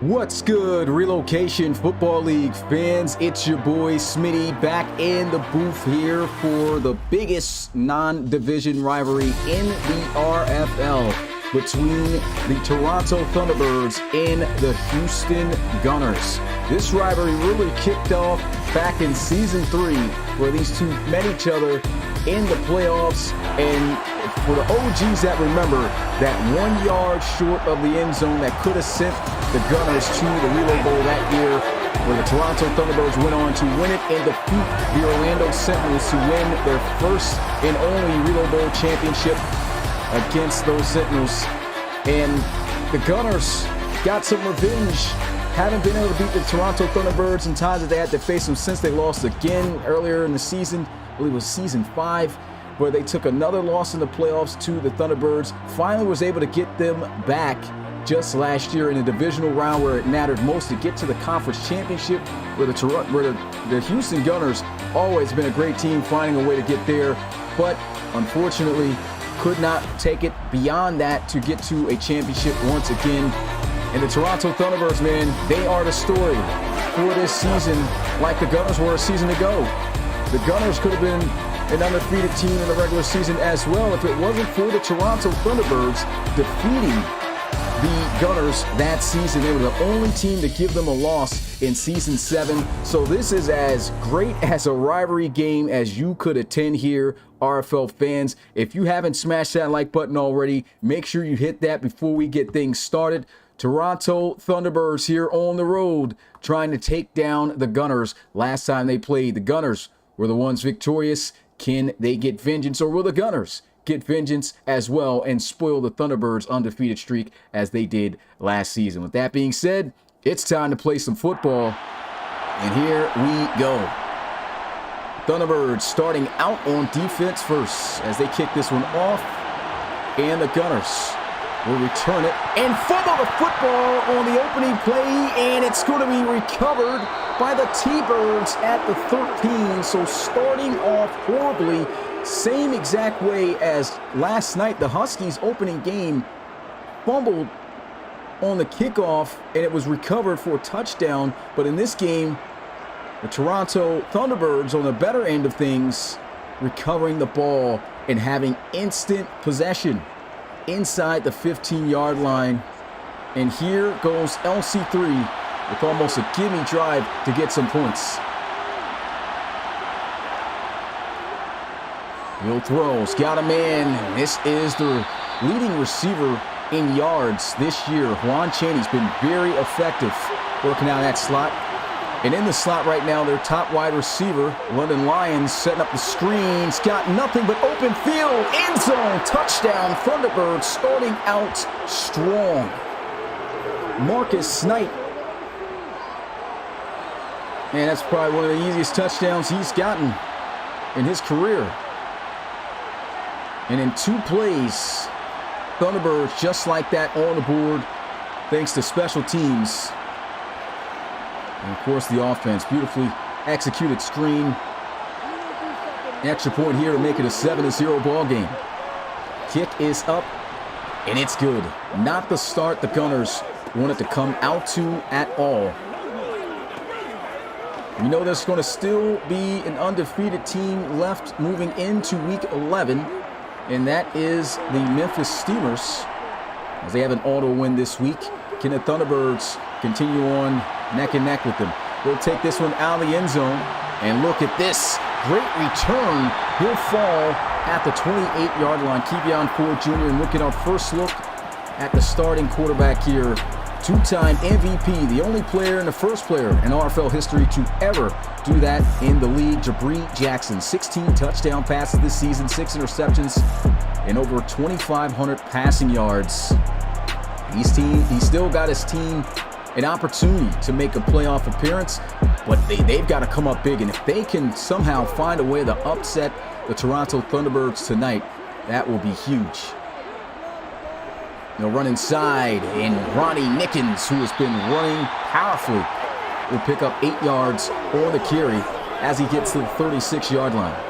What's good, Relocation Football League fans? It's your boy Smitty back in the booth here for the biggest non-division rivalry in the RFL between the Toronto Thunderbirds and the Houston Gunners. This rivalry really kicked off back in Season 3, where these two met each other in the playoffs. And for the OGs that remember, that 1 yard short of the end zone that could have sent the Gunners to the Relocation Bowl that year, where the Toronto Thunderbirds went on to win it and defeat the Orlando Sentinels to win their first and only Relocation Bowl championship against those Sentinels. And the Gunners got some revenge. Haven't been able to beat the Toronto Thunderbirds in times that they had to face them since they lost again earlier in the season. I believe it was Season 5, where they took another loss in the playoffs to the Thunderbirds. Finally was able to get them back just last year in the divisional round, where it mattered most to get to the conference championship, where the Houston Gunners always been a great team, finding a way to get there, but unfortunately could not take it beyond that to get to a championship once again. And the Toronto Thunderbirds, man, they are the story for this season, like the Gunners were a season ago. The Gunners could have been an undefeated team in the regular season as well. If it wasn't for the Toronto Thunderbirds defeating the Gunners that season, they were the only team to give them a loss in Season 7. So this is as great as a rivalry game as you could attend here, RFL fans. If you haven't smashed that like button already, make sure you hit that before we get things started. Toronto Thunderbirds here on the road trying to take down the Gunners. Last time they played, the Gunners were the ones victorious. Can they get vengeance, or will the Gunners get vengeance as well and spoil the Thunderbirds' undefeated streak as they did last season? With that being said, it's time to play some football, and here we go. Thunderbirds starting out on defense first as they kick this one off, and the Gunners will return it and fumble the football on the opening play, and it's going to be recovered by the T-Birds at the 13. So starting off horribly, same exact way as last night. The Huskies opening game fumbled on the kickoff, and it was recovered for a touchdown. But in this game, the Toronto Thunderbirds on the better end of things, recovering the ball and having instant possession inside the 15-yard line. And here goes LC3 with almost a gimme drive to get some points. Will throws, got a man. This is the leading receiver in yards this year. Juan Chaney's been very effective working out that slot. And in the slot right now, their top wide receiver, London Lions, setting up the screens. Got nothing but open field. End zone. Touchdown. Thunderbirds starting out strong. Marcus Snipe. Man, that's probably one of the easiest touchdowns he's gotten in his career. And in 2 plays, Thunderbirds just like that on the board thanks to special teams. And of course the offense, beautifully executed screen. Extra point here to make it a 7-0 ball game. Kick is up, and it's good. Not the start the Gunners wanted to come out to at all. We know there's going to still be an undefeated team left moving into Week 11, and that is the Memphis Steamers, as they have an auto win this week. Can the Thunderbirds continue on neck and neck with them? They'll take this one out of the end zone, and look at this great return. He'll fall at the 28-yard line. Kevion Ford Jr. And look at our first look at the starting quarterback here. 2-time MVP, the only player and the first player in RFL history to ever do that in the league. Jabri Jackson, 16 touchdown passes this season, 6 interceptions, and over 2,500 passing yards. He's still got his team an opportunity to make a playoff appearance, but they've got to come up big. And if they can somehow find a way to upset the Toronto Thunderbirds tonight, that will be huge. They'll run inside, and Ronnie Nickens, who has been running powerfully, will pick up 8 yards on the carry as he gets to the 36-yard line.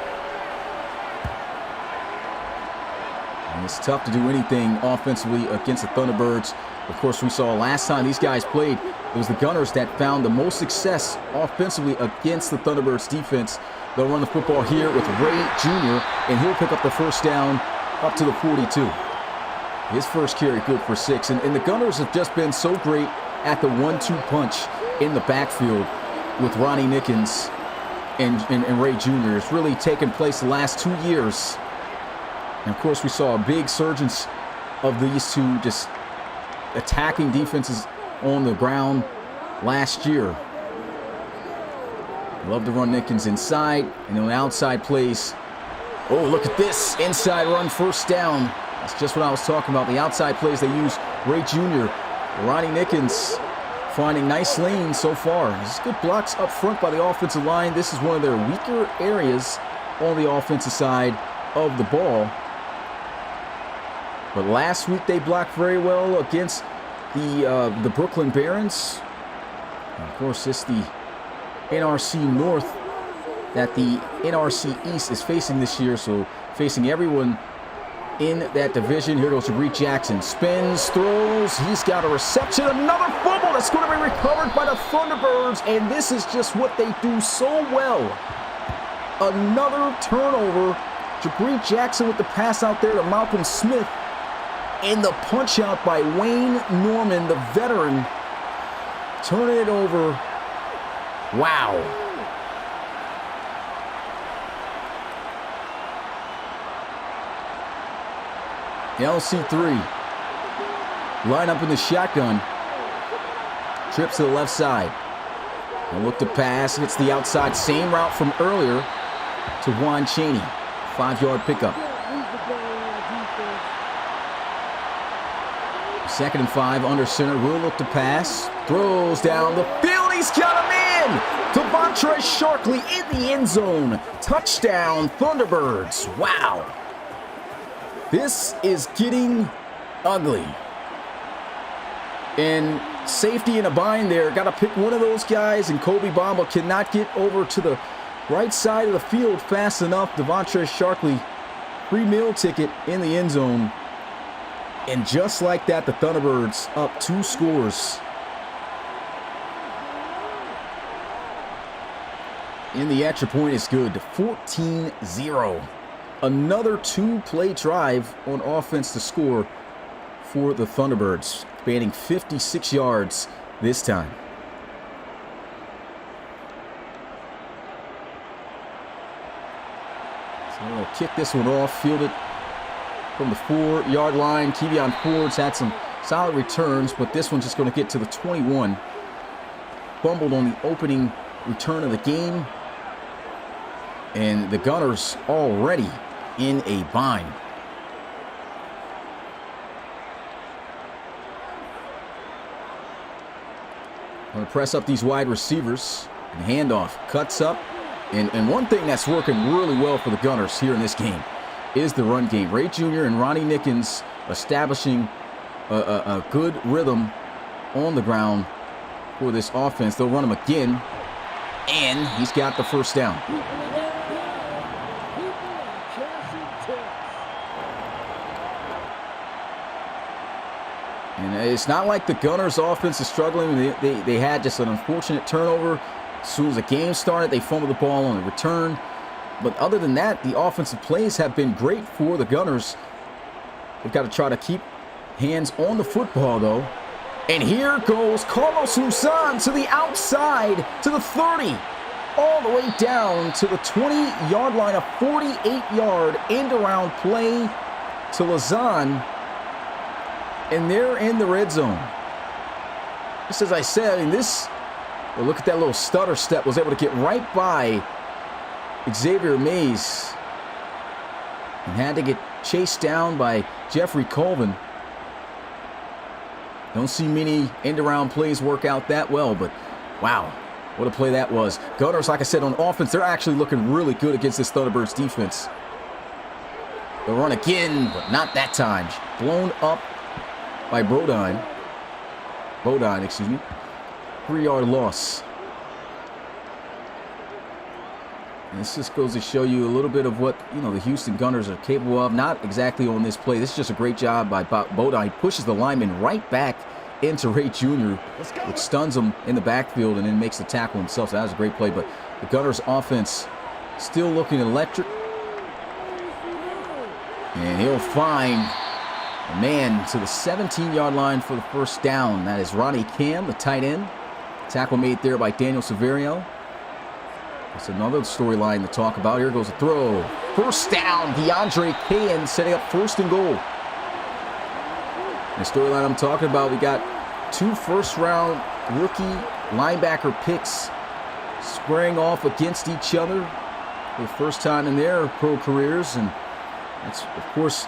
And it's tough to do anything offensively against the Thunderbirds. Of course, we saw last time these guys played, it was the Gunners that found the most success offensively against the Thunderbirds defense. They'll run the football here with Ray Jr., and he'll pick up the first down up to the 42. His first carry good for 6. And the Gunners have just been so great at the 1-2 punch in the backfield with Ronnie Nickens and Ray Jr. It's really taken place the last 2 years. And of course, we saw a big surgence of these two just attacking defenses on the ground last year. Love to run Nickens inside, and on outside plays. Oh, look at this. Inside run, first down. That's just what I was talking about. The outside plays, they use Ray Jr. Ronnie Nickens finding nice lanes so far. There's good blocks up front by the offensive line. This is one of their weaker areas on the offensive side of the ball. But last week they blocked very well against the Brooklyn Barons. And of course, it's the NRC North that the NRC East is facing this year. So facing everyone in that division. Here goes Jabri Jackson. Spins, throws. He's got a reception. Another fumble that's going to be recovered by the Thunderbirds. And this is just what they do so well. another turnover. Jabri Jackson with the pass out there to Malcolm Smith. And the punch out by Wayne Norman, the veteran. Turning it over. Wow. LC3. Line up in the shotgun. Trips to the left side. And look to pass. Hits the outside. Same route from earlier to Juan Chaney. 5-yard pickup. 2nd and 5 under center. Will look to pass. Throws down the field. He's got him in. Devontre Sharkley in the end zone. Touchdown, Thunderbirds. Wow. This is getting ugly. And safety in a bind there. Got to pick one of those guys, and Kobe Bamba cannot get over to the right side of the field fast enough. Devontre Sharkley, free meal ticket in the end zone. And just like that, the Thunderbirds up 2 scores. And the extra point is good to 14-0. Another 2-play drive on offense to score for the Thunderbirds, spanning 56 yards this time. So we'll kick this one off, field it from the 4-yard line. Kevion Ford's had some solid returns, but this one's just going to get to the 21. Fumbled on the opening return of the game. And the Gunners already in a bind. Going to press up these wide receivers. And handoff cuts up. And one thing that's working really well for the Gunners here in this game is the run game. Ray Jr. and Ronnie Nickens establishing a good rhythm on the ground for this offense. They'll run him again. And he's got the first down. And it's not like the Gunners' offense is struggling. They had just an unfortunate turnover. As soon as the game started, they fumbled the ball on the return. But other than that, the offensive plays have been great for the Gunners. They've got to try to keep hands on the football, though. And here goes Carlos Luzon to the outside, to the 30. All the way down to the 20-yard line, a 48-yard end-around play to Luzon. And they're in the red zone. Just as I said, well, look at that little stutter step. Was able to get right by Xavier Mays. And had to get chased down by Jeffrey Colvin. Don't see many end-around plays work out that well, but wow, what a play that was. Gunners, like I said, on offense, they're actually looking really good against this Thunderbirds defense. They'll run again, but not that time. Blown up by Bodine, excuse me. 3-yard loss. And this just goes to show you a little bit of what, the Houston Gunners are capable of. Not exactly on this play. This is just a great job by Bodine. Pushes the lineman right back into Ray Jr., which stuns him in the backfield and then makes the tackle himself. So that was a great play. But the Gunners offense still looking electric. And he'll find a man to the 17-yard line for the first down. That is Ronnie Cam, the tight end. Tackle made there by Daniel Severio. That's another storyline to talk about. Here goes a throw. First down, DeAndre Cahan setting up 1st and goal. The storyline I'm talking about, we got 2 first-round rookie linebacker picks squaring off against each other for the first time in their pro careers. And that's, of course,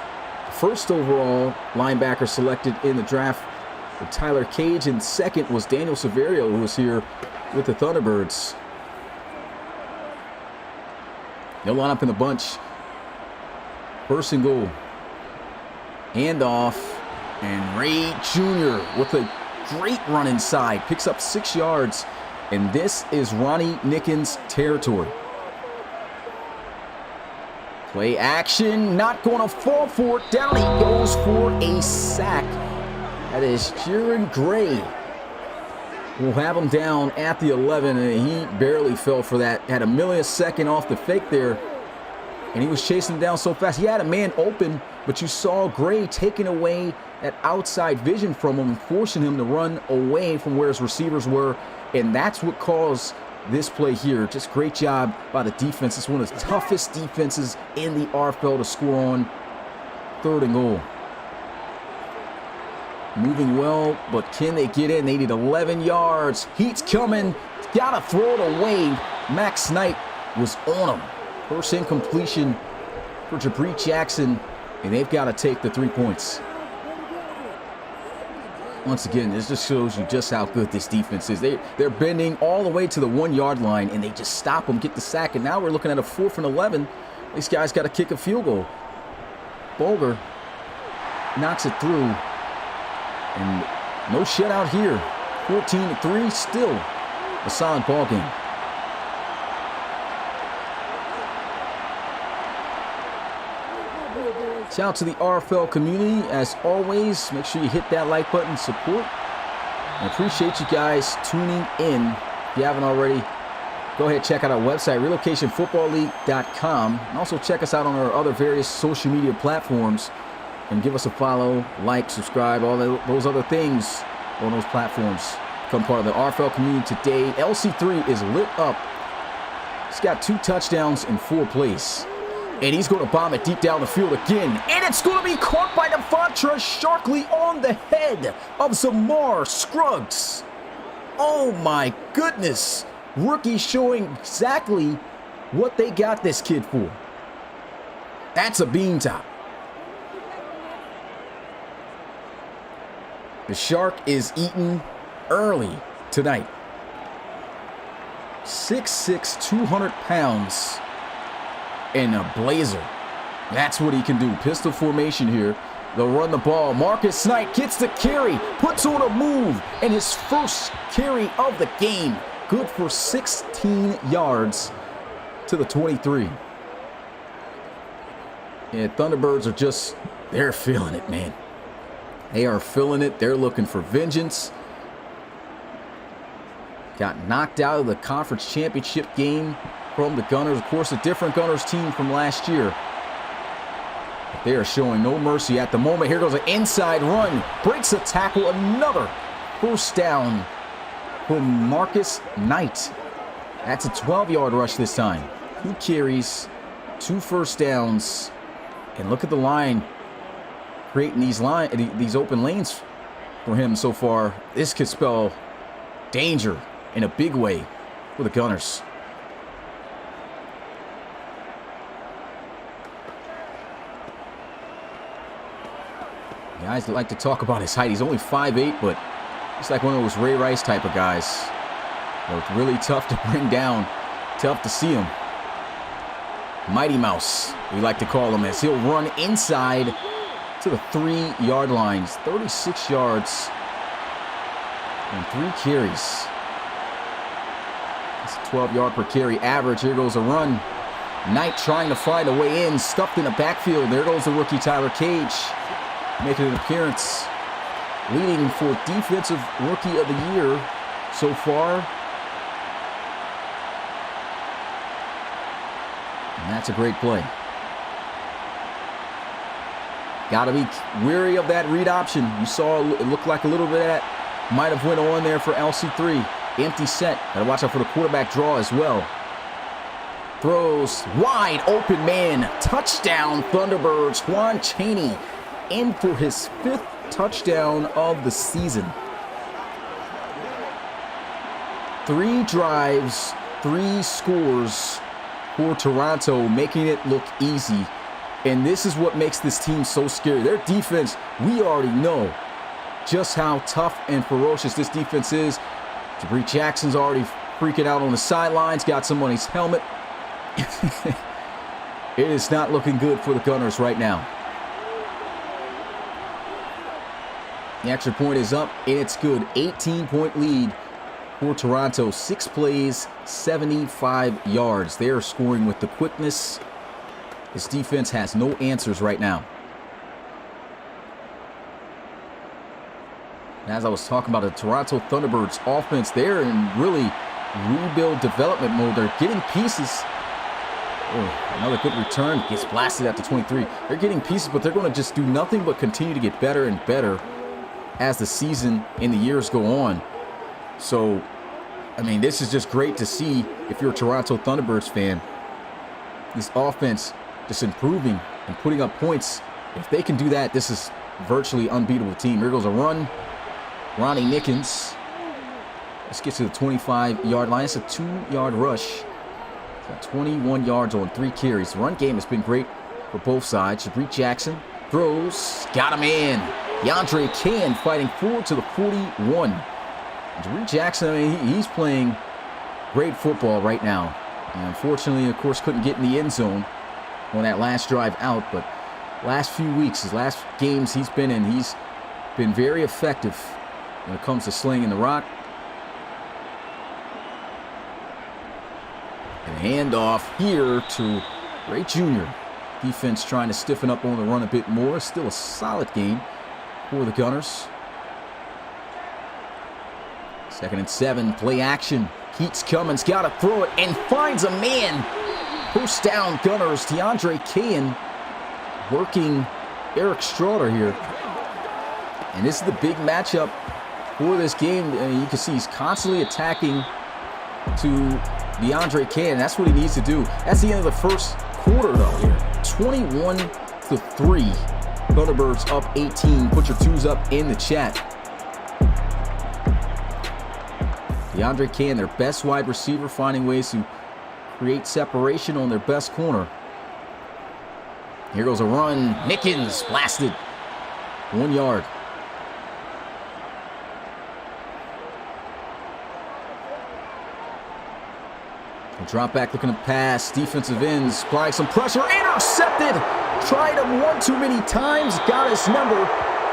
first overall linebacker selected in the draft with Tyler Cage, and second was Daniel Severio, who was here with the Thunderbirds. They'll line up in the bunch. 1st and goal. Handoff. And Ray Jr. with a great run inside. Picks up 6 yards. And this is Ronnie Nickens' territory. Play action. Not going to fall for it. Down he goes for a sack. That is Jaron Gray. We'll have him down at the 11, and he barely fell for that. Had a millisecond off the fake there, and he was chasing him down so fast. He had a man open, but you saw Gray taking away that outside vision from him, forcing him to run away from where his receivers were, and that's what caused this play here. Just great job by the defense. It's one of the toughest defenses in the RFL to score on. 3rd and goal. Moving well, but can they get in? They need 11 yards. Heat's coming. Got to throw it away. Max Knight was on him. First incompletion for Jabri Jackson, and they've got to take the 3 points. Once again, this just shows you just how good this defense is. They're bending all the way to the 1-yard line, and they just stop them, get the sack, and now we're looking at a 4th and 11. These guys got to kick a field goal. Bolger knocks it through, and no shutout here. 14-3, still a solid ball game. Shout out to the RFL community. As always, make sure you hit that like button, support. I appreciate you guys tuning in. If you haven't already, go ahead and check out our website, relocationfootballleague.com. And also check us out on our other various social media platforms. And give us a follow, like, subscribe, all those other things on those platforms. Become part of the RFL community today. LC3 is lit up. He's got 2 touchdowns in 4 plays. And he's going to bomb it deep down the field again. And it's going to be caught by Devontra Sharkley on the head of Zamar Scruggs. Oh my goodness. Rookie showing exactly what they got this kid for. That's a bean top. The Shark is eaten early tonight. 6'6", 200 pounds. And a blazer. That's what he can do. Pistol formation here. They'll run the ball. Marcus Knight gets the carry, puts on a move, and his first carry of the game. Good for 16 yards to the 23. Yeah, Thunderbirds are just, they're feeling it, man. They are feeling it. They're looking for vengeance. Got knocked out of the conference championship game from the Gunners. Of course, a different Gunners team from last year. But they are showing no mercy at the moment. Here goes an inside run. Breaks a tackle. Another first down for Marcus Knight. That's a 12-yard rush this time. 2 carries, 2 first downs. And look at the line. Creating these open lanes for him so far. This could spell danger in a big way for the Gunners. Guys like to talk about his height. He's only 5'8", but he's like one of those Ray Rice type of guys. It's really tough to bring down, tough to see him. Mighty Mouse, we like to call him, as he'll run inside to the 3-yard lines. 36 yards and 3 carries. That's a 12-yard per carry average. Here goes a run. Knight trying to find a way in, stuffed in the backfield. There goes the rookie Tyler Cage, making an appearance, leading for Defensive Rookie of the Year so far. And that's a great play. Got to be wary of that read option. You saw it looked like a little bit of that might have went on there for LC3. Empty set. Got to watch out for the quarterback draw as well. Throws wide open man. Touchdown Thunderbirds. Juan Chaney in for his 5th touchdown of the season. 3 drives, 3 scores for Toronto, making it look easy. And this is what makes this team so scary. Their defense, we already know just how tough and ferocious this defense is. Jabri Jackson's already freaking out on the sidelines, got some on his helmet. It is not looking good for the Gunners right now. The extra point is up, and it's good. 18-point lead for Toronto. 6 plays, 75 yards. They are scoring with the quickness. This defense has no answers right now. As I was talking about the Toronto Thunderbirds offense, they're in really rebuild development mode. They're getting pieces. Oh, another good return. Gets blasted at the 23. They're getting pieces, but they're going to just do nothing but continue to get better and better as the season and the years go on. So, I mean, this is just great to see if you're a Toronto Thunderbirds fan. This offense just improving and putting up points. If they can do that, this is virtually unbeatable team. Here goes a run. Ronnie Nickens. Let's get to the 25-yard line. It's a 2-yard rush. Got 21 yards on 3 carries. The run game has been great for both sides. Shabri Jackson throws. Got him in. DeAndre Can fighting forward to the 41. Shabri Jackson, I mean, he's playing great football right now. And unfortunately, of course, couldn't get in the end zone on that last drive out. But last few weeks, his last games he's been in, he's been very effective when it comes to slinging the rock. And handoff here to Ray Jr. Defense trying to stiffen up on the run a bit more. Still a solid game for the Gunners. 2nd and 7, play action. Keats Cummins got to throw it and finds a man. First down, Gunners. DeAndre Cahan working Eric Straughter here. And this is the big matchup for this game. You can see he's constantly attacking to DeAndre Cahan. That's what he needs to do. That's the end of the first quarter, though, here. 21-3. Thunderbirds up 18. Put your twos up in the chat. DeAndre Cahan, their best wide receiver, finding ways to create separation on their best corner. Here goes a run. Nickens blasted. 1 yard. Drop back looking to pass. Defensive ends applying some pressure. Intercepted. Tried him one too many times. Got his number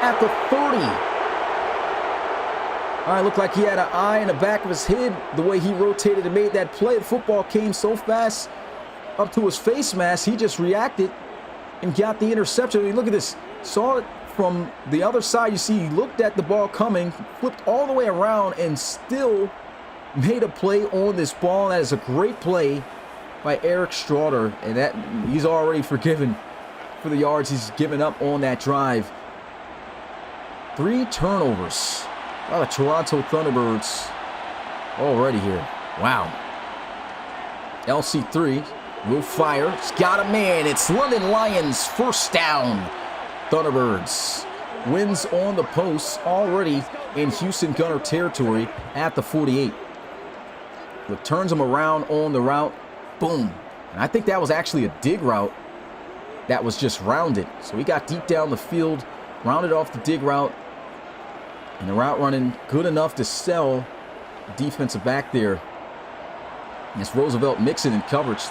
at the 30. All right, looked like he had an eye in the back of his head the way he rotated and made that play. The football came so fast up to his face mask, he just reacted and got the interception. I mean, look at this. Saw it from the other side. You see he looked at the ball coming, flipped all the way around, and still made a play on this ball. That is a great play by Eric Straughter, and that he's already forgiven for the yards he's given up on that drive. 3 turnovers by the Toronto Thunderbirds already here. Wow. LC3 will fire. It's got a man. It's London Lions. First down. Thunderbirds wins on the post already in Houston Gunner territory at the 48. Turns them around on the route. Boom. And I think that was actually a dig route that was just rounded. So he got deep down the field, rounded off the dig route, and the route running good enough to sell the defensive back there. And it's Roosevelt Mixon in coverage.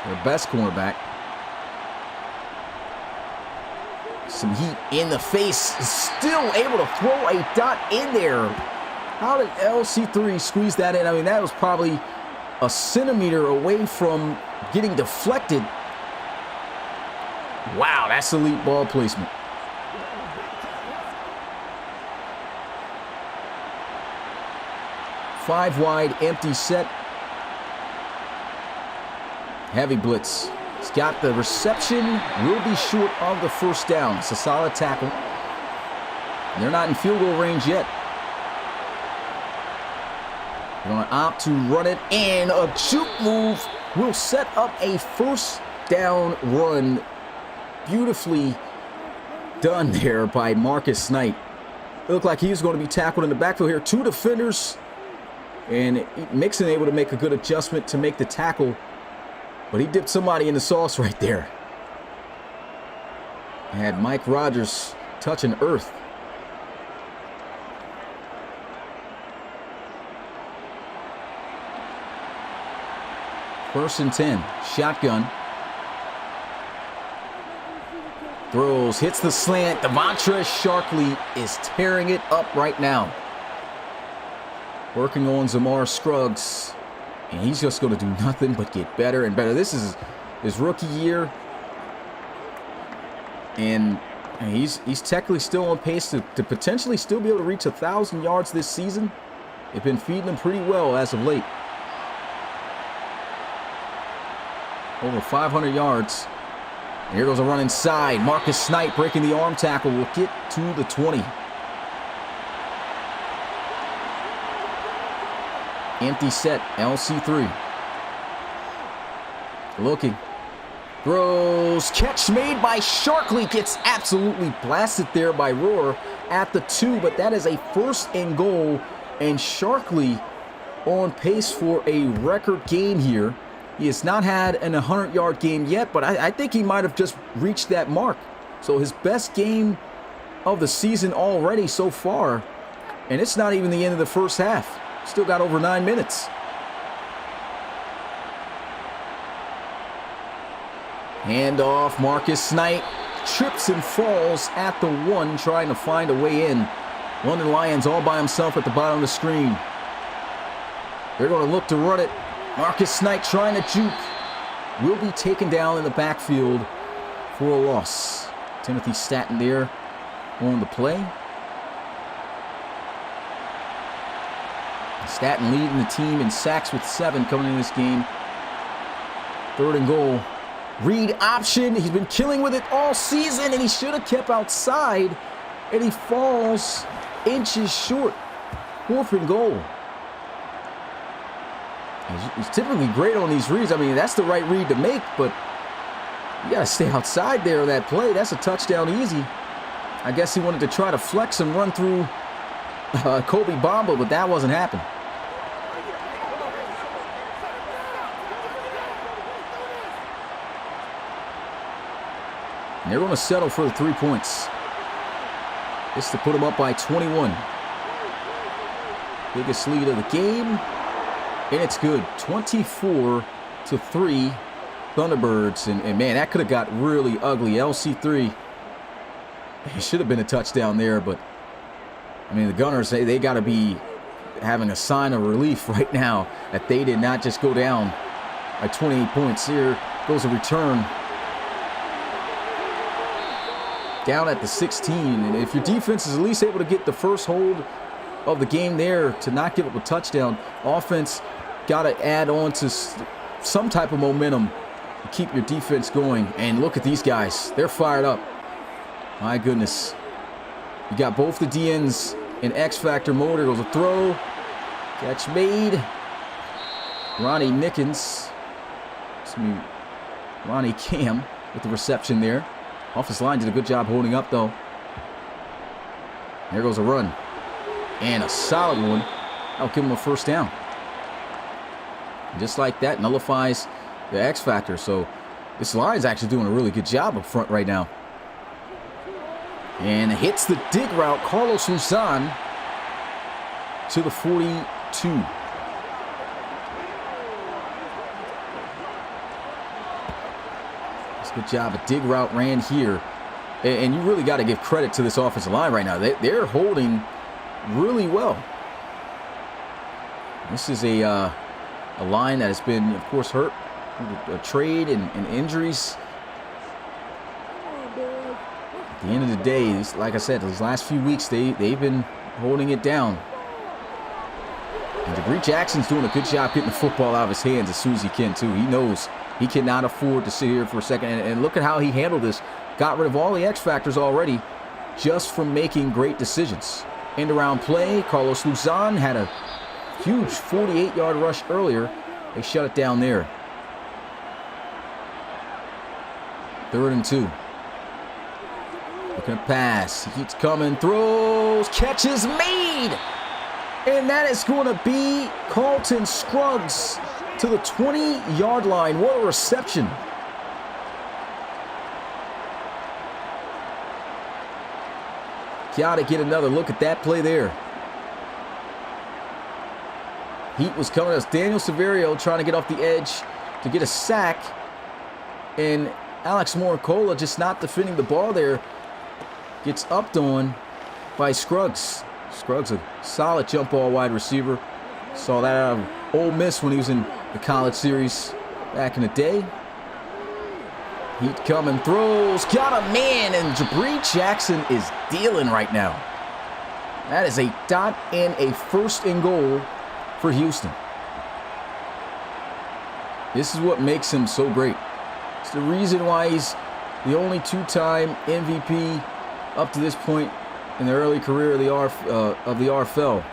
Their best cornerback. Some heat in the face. Still able to throw a dot in there. How did LC3 squeeze that in? I mean, that was probably a centimeter away from getting deflected. Wow, that's elite ball placement. Five wide, empty set. Heavy blitz. He's got the reception. Will be short of the first down. It's a solid tackle. They're not in field goal range yet. They're going to opt to run it, and a juke move will set up a first down run. Beautifully done there by Marcus Knight. It looked like he was going to be tackled in the backfield here. 2 defenders, and Mixon able to make a good adjustment to make the tackle, but he dipped somebody in the sauce right there. Had Mike Rogers touching earth. First and 10, shotgun. Throws, hits the slant. Devontre Sharkley is tearing it up right now. Working on Zamar Scruggs. And he's just going to do nothing but get better and better. This is his rookie year. And And he's technically still on pace to potentially still be able to reach 1,000 yards this season. They've been feeding him pretty well as of late. Over 500 yards. And here goes a run inside. Marcus Snipe breaking the arm tackle. Will get to the 20. Empty set, LC3. Looking. Throws. Catch made by Sharkley. Gets absolutely blasted there by Rohr at the 2. But that is a 1st and goal. And Sharkley on pace for a record game here. He has not had an 100-yard game yet, but I think he might have just reached that mark. So his best game of the season already so far. And it's not even the end of the first half. Still got over 9 minutes. Handoff, Marcus Snipe trips and falls at the 1, trying to find a way in. London Lions all by himself at the bottom of the screen. They're going to look to run it. Marcus Snipe trying to juke. Will be taken down in the backfield for a loss. Timothy Staton there on the play. Staton leading the team in sacks with 7 coming in this game. 3rd and goal. Read option. He's been killing with it all season, and he should have kept outside. And he falls inches short. 4th and goal. He's typically great on these reads. I mean, that's the right read to make, but you got to stay outside there of that play. That's a touchdown easy. I guess he wanted to try to flex and run through Kobe Bamba, but that wasn't happening. And they're going to settle for the 3 points. This to put them up by 21. Biggest lead of the game. And it's good. 24-3 Thunderbirds. And man, that could have got really ugly. LC3. It should have been a touchdown there, but I mean, the Gunners, they got to be having a sign of relief right now that they did not just go down by 28 points. Here goes a return. Down at the 16. And if your defense is at least able to get the first hold of the game there to not give up a touchdown, offense got to add on to some type of momentum to keep your defense going. And look at these guys. They're fired up. My goodness. You got both the DNs in X-Factor mode. There goes a throw. Catch made. Ronnie Nickens. Ronnie Cam with the reception there. Offensive line did a good job holding up, though. There goes a run. And a solid one. That'll give him a 1st down. And just like that, nullifies the X factor. So this line is actually doing a really good job up front right now. And hits the dig route. Carlos Luzon to the 42. Good job. A dig route ran here. And you really got to give credit to this offensive line right now. They're holding really well. This is a line that has been, of course, hurt. A trade and injuries. At the end of the day, like I said, these last few weeks, they've been holding it down. And Degree Jackson's doing a good job getting the football out of his hands as soon as he can, too. He knows he cannot afford to sit here for a second. And look at how he handled this. Got rid of all the X factors already just from making great decisions. End around play. Carlos Luzon had a huge 48-yard rush earlier. They shut it down there. 3rd and 2. Looking to pass. He keeps coming. Throws. Catches made. And that is going to be Carlton Scruggs to the 20-yard line. What a reception. Got to get another look at that play there. Heat was coming as Daniel Severio trying to get off the edge to get a sack. And Alex Moricola just not defending the ball there. Gets upped on by Scruggs. Scruggs, a solid jump ball wide receiver. Saw that out of Ole Miss when he was in the college series back in the day. Heat coming, throws, got a man, and Jabri Jackson is dealing right now. That is a dot and a first and goal for Houston. This is what makes him so great. It's the reason why he's the only two-time MVP up to this point in the early career of the RFL.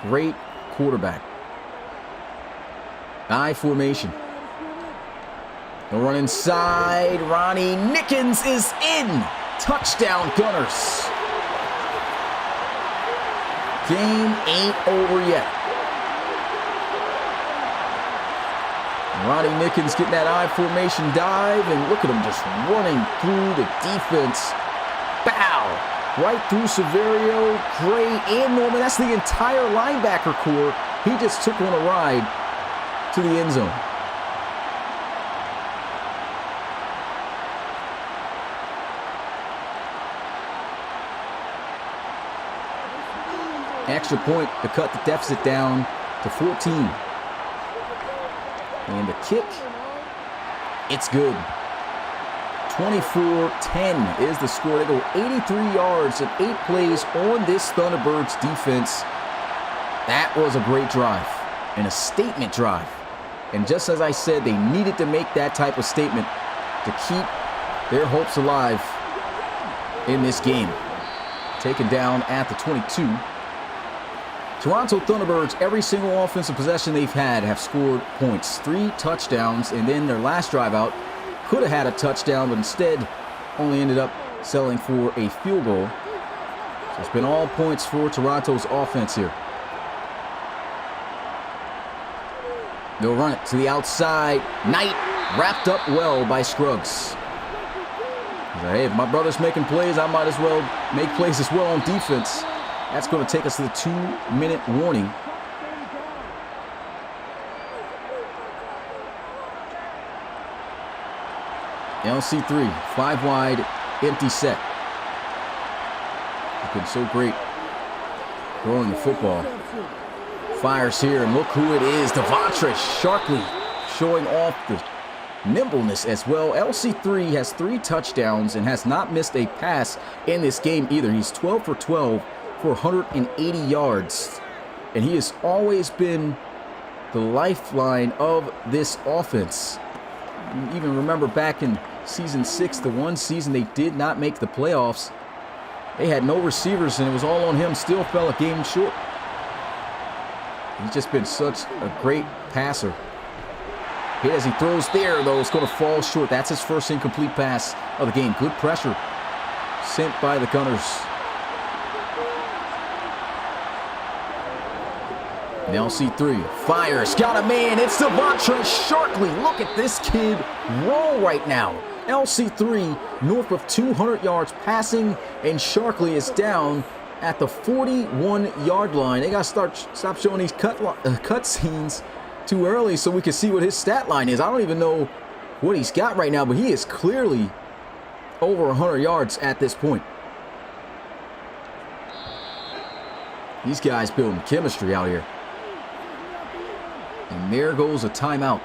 Great quarterback. I formation. They'll run inside. Ronnie Nickens is in. Touchdown, Gunners. Game ain't over yet. Ronnie Nickens getting that I formation dive, and look at him just running through the defense. Bow! Right through Severio, Gray, and Norman. That's the entire linebacker core. He just took on a ride to the end zone. Extra point to cut the deficit down to 14. And the kick, it's good. 24-10 is the score. They go 83 yards and 8 plays on this Thunderbirds defense. That was a great drive and a statement drive. And just as I said, they needed to make that type of statement to keep their hopes alive in this game. Taken down at the 22. Toronto Thunderbirds, every single offensive possession they've had have scored points. 3 touchdowns, and then their last drive out could have had a touchdown, but instead only ended up settling for a field goal. So it's been all points for Toronto's offense here. They'll run it to the outside. Knight wrapped up well by Scruggs. Hey, if my brother's making plays, I might as well make plays as well on defense. That's going to take us to the 2-minute warning. LC3, 5 wide, empty set. It's been so great throwing the football. Fires here, and look who it is. Devontre Sharkley showing off the nimbleness as well. LC3 has 3 touchdowns and has not missed a pass in this game either. He's 12 for 12 for 180 yards. And he has always been the lifeline of this offense. You even remember back in season 6, the one season they did not make the playoffs. They had no receivers and it was all on him. Still fell a game short. He's just been such a great passer. Hit as he throws there, though, it's going to fall short. That's his first incomplete pass of the game. Good pressure sent by the Gunners. LC3 fires, got a man. It's Devontre Sharkley. Look at this kid roll right now. LC3 north of 200 yards passing, and Sharkley is down at the 41-yard line. They got to stop showing these cut scenes too early so we can see what his stat line is. I don't even know what he's got right now, but he is clearly over 100 yards at this point. These guys building chemistry out here. And there goes a timeout.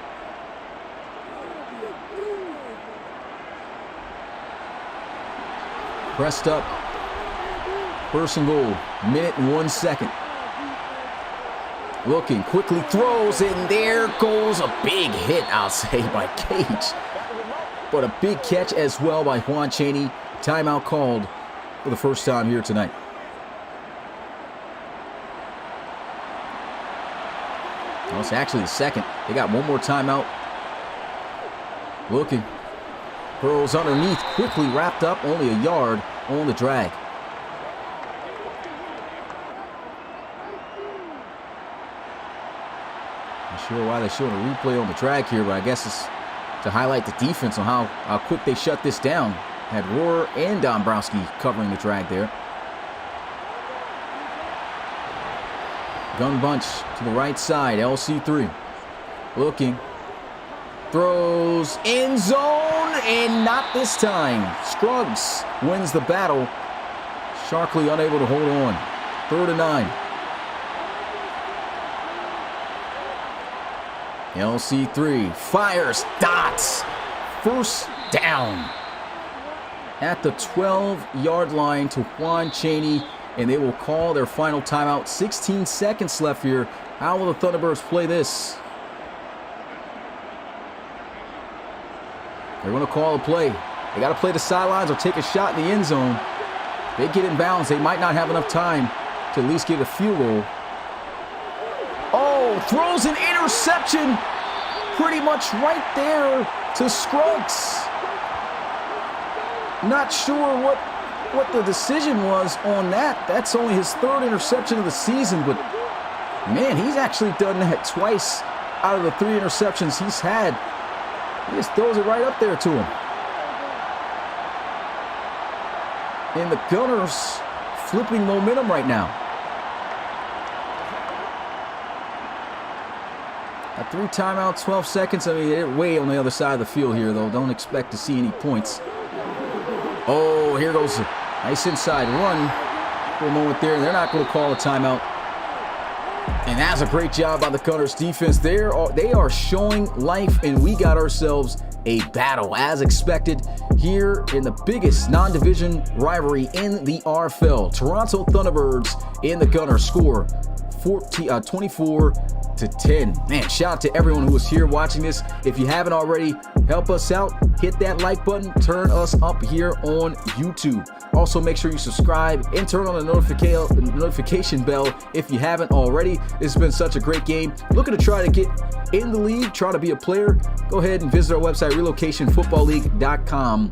Pressed up. First and goal. Minute and 1 second. Looking, quickly throws, and there goes a big hit, I'll say, by Cage. But a big catch as well by Juan Chaney. Timeout called for the first time here tonight. Well, it's actually the second. They got one more timeout. Looking. Curls underneath, quickly wrapped up, only a yard on the drag. Not sure why they're showing a replay on the drag here, but I guess it's to highlight the defense on how quick they shut this down. Had Rohrer and Dombrowski covering the drag there. Gun bunch to the right side, LC3. Looking. Throws, end zone, and not this time. Scruggs wins the battle. Sharkley unable to hold on. 3rd and 9. LC3 fires, dots, first down at the 12-yard line to Juan Chaney, and they will call their final timeout. 16 seconds left here. How will the Thunderbirds play this? They're going to call a play. They got to play the sidelines or take a shot in the end zone. They get in bounds. They might not have enough time to at least get a field goal. Oh, throws an interception pretty much right there to Scruggs. Not sure what the decision was on that. That's only his third interception of the season, but man, he's actually done that twice out of the 3 interceptions he's had. He just throws it right up there to him. And the Gunners flipping momentum right now. At 3 timeouts, 12 seconds. I mean, they're way on the other side of the field here, though. Don't expect to see any points. Oh, here goes a nice inside run for a moment there. They're not going to call a timeout. And that's a great job by the Gunners defense. They are showing life, and we got ourselves a battle, as expected, here in the biggest non-division rivalry in the RFL. Toronto Thunderbirds and the Gunners score 24-10. Man, shout out to everyone who was here watching this. If you haven't already, help us out. Hit that like button. Turn us up here on YouTube. Also, make sure you subscribe and turn on the notification bell if you haven't already. This has been such a great game. Looking to try to get in the league, try to be a player, go ahead and visit our website, relocationfootballleague.com,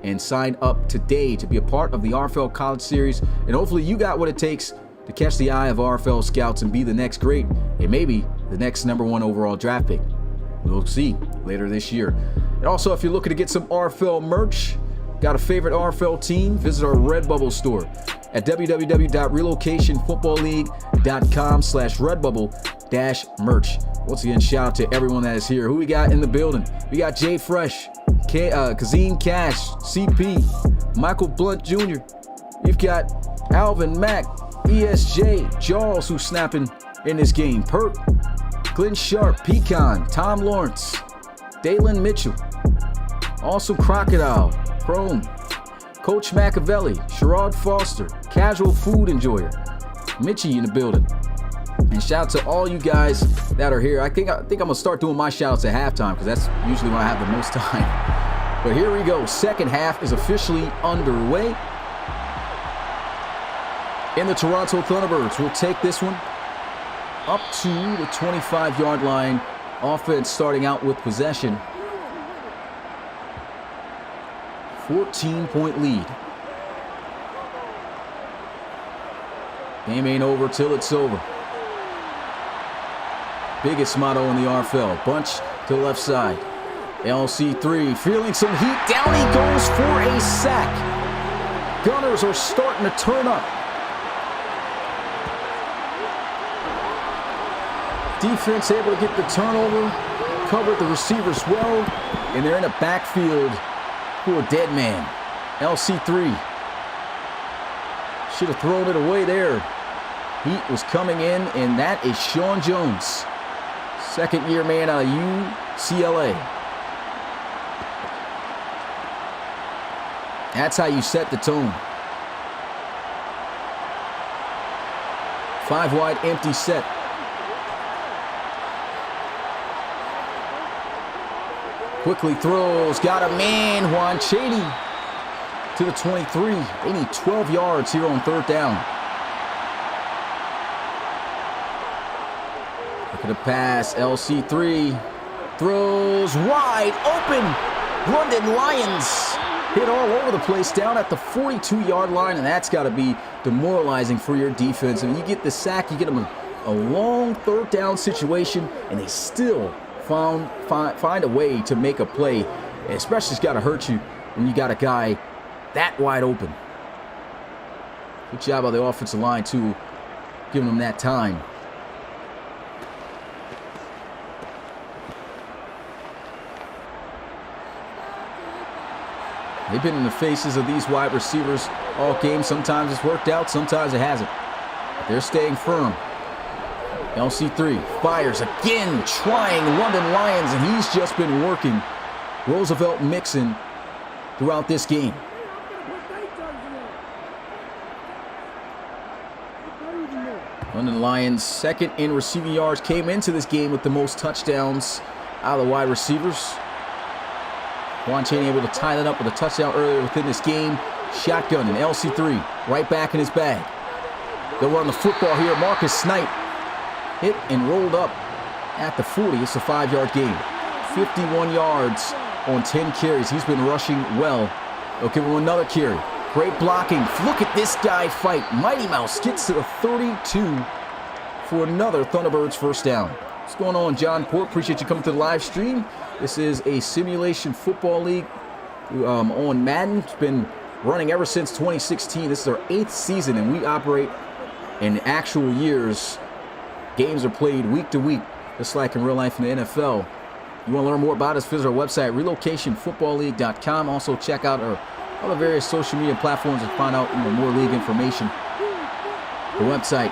and sign up today to be a part of the RFL College Series. And hopefully you got what it takes to catch the eye of RFL scouts and be the next great, and maybe the next #1 overall draft pick. We'll see later this year. And also, if you're looking to get some RFL merch, got a favorite RFL team, visit our Redbubble store at www.relocationfootballleague.com/redbubble-merch. Once again, shout out to everyone that is here. Who we got in the building? We got Jay Fresh, Kazim Cash, CP, Michael Blunt Jr. We've got Alvin Mack, ESJ, Jaws, who's snapping in this game. Pert, Glenn Sharp, Pecan, Tom Lawrence, Dalen Mitchell, Awesome Crocodile, Chrome, Coach Machiavelli, Sherrod Foster, Casual Food Enjoyer, Mitchie in the building. And shout out to all you guys that are here. I think I'm going to start doing my shout outs at halftime because that's usually when I have the most time. But here we go. Second half is officially underway. And the Toronto Thunderbirds will take this one up to the 25-yard line. Offense starting out with possession. 14-point lead. Game ain't over till it's over. Biggest motto in the RFL. Bunch to the left side. LC3 feeling some heat. Down he goes for a sack. Gunners are starting to turn up. Defense able to get the turnover. Covered the receivers well. And they're in a backfield for a dead man. LC3 should have thrown it away there. Heat was coming in, and that is Sean Jones. Second-year man out of UCLA. That's how you set the tone. 5 wide, empty set. Quickly throws, got a man, Juan Chaney to the 23. They need 12 yards here on third down. Look at the pass, LC3 throws wide open. London Lions hit all over the place down at the 42-yard line, and that's got to be demoralizing for your defense. I mean, you get the sack, you get them a long third down situation, and they still find a way to make a play. Especially it's got to hurt you when you got a guy that wide open. Good job by the offensive line too, giving them that time. They've been in the faces of these wide receivers all game. Sometimes it's worked out, sometimes it hasn't. But they're staying firm. LC3 fires again, trying London Lions, and he's just been working Roosevelt Mixon throughout this game. London Lions second in receiving yards, came into this game with the most touchdowns out of the wide receivers. Juan Chaney able to tie that up with a touchdown earlier within this game. Shotgun and LC3 right back in his bag. They'll run the football here. Marcus Snipe hit and rolled up at the 40. It's a 5-yard gain. 51 yards on 10 carries. He's been rushing well. They'll give him another carry. Great blocking. Look at this guy fight. Mighty Mouse gets to the 32 for another Thunderbirds first down. What's going on, John Port? Appreciate you coming to the live stream. This is a simulation football league on Madden. It's been running ever since 2016. This is our 8th season, and we operate in actual years. Games are played week to week, just like in real life in the NFL. You want to learn more about us, visit our website, relocationfootballleague.com. Also, check out our other various social media platforms and find out more league information. The website,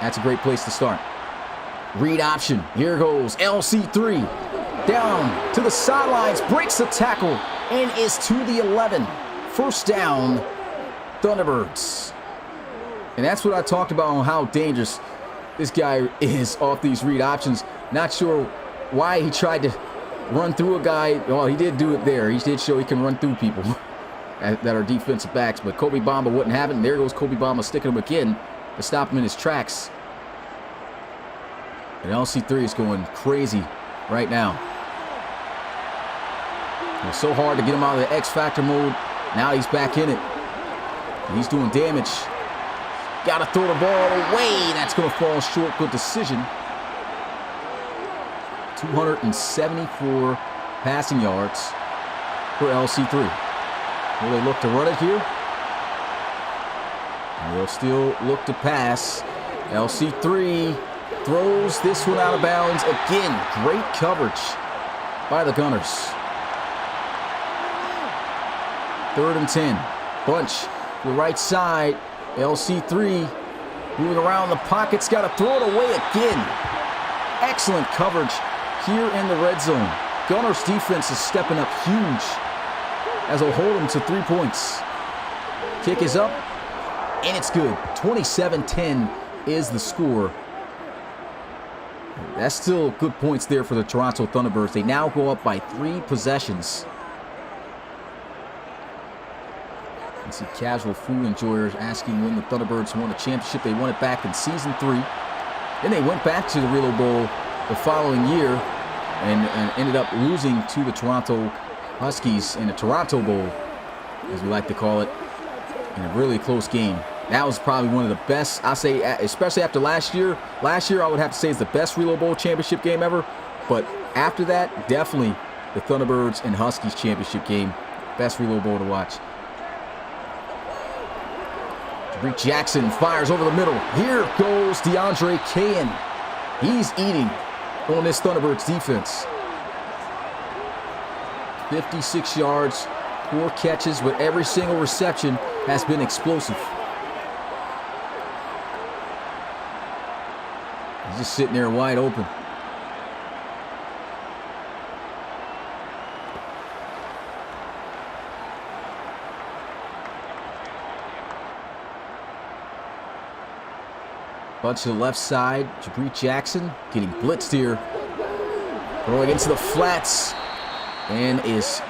that's a great place to start. Read option. Here goes LC3. Down to the sidelines, breaks the tackle, and is to the 11. First down, Thunderbirds. And that's what I talked about on how dangerous this guy is off these read options. Not sure why he tried to run through a guy. Well, he did do it there. He did show he can run through people that are defensive backs. But Kobe Bamba wouldn't have it. And there goes Kobe Bamba sticking him again to stop him in his tracks. And LC3 is going crazy right now. It was so hard to get him out of the X Factor mode. Now he's back in it. And he's doing damage. Got to throw the ball away. That's going to fall short. Good decision. 274 passing yards for LC3. Will they look to run it here? And they'll still look to pass. LC3 throws this one out of bounds. Again, great coverage by the Gunners. 3rd and 10. Bunch to the right side. LC3 moving around the pocket's got to throw it away again. Excellent coverage here in the red zone. Gunners defense is stepping up huge as they'll hold them to 3 points. Kick is up, and it's good. 27-10 is the score. That's still good points there for the Toronto Thunderbirds. They now go up by 3 possessions. You see casual food enjoyers asking when the Thunderbirds won the championship. They won it back in season 3. Then they went back to the Relocation Bowl the following year and ended up losing to the Toronto Huskies in the Toronto Bowl, as we like to call it, in a really close game. That was probably one of the best, I say, especially after last year. Last year, I would have to say, is the best Relocation Bowl championship game ever. But after that, definitely the Thunderbirds and Huskies championship game. Best Relocation Bowl to watch. Rick Jackson fires over the middle. Here goes DeAndre Cahan. He's eating on this Thunderbirds defense. 56 yards, 4 catches, but every single reception has been explosive. He's just sitting there wide open. Bunch to the left side. Jabri Jackson getting blitzed here. Throwing into the flats. And is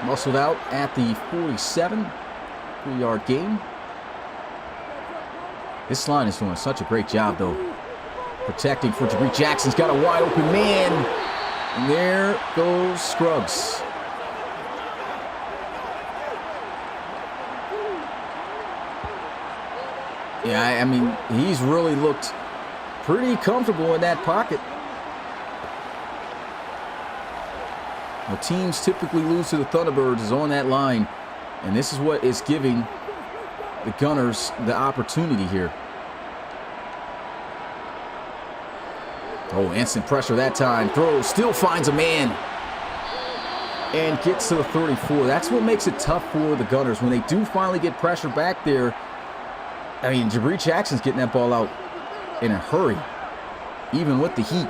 muscled out at the 47. 3-yard gain. This line is doing such a great job, though. Protecting for Jabri Jackson's got a wide open man. And there goes Scruggs. Yeah, I mean, he's really looked pretty comfortable in that pocket. The teams typically lose to the Thunderbirds is on that line, and this is what is giving the Gunners the opportunity here. Oh, instant pressure that time. Throws, still finds a man, and gets to the 34. That's what makes it tough for the Gunners. When they do finally get pressure back there, I mean, Jabri Jackson's getting that ball out in a hurry. even with the heat.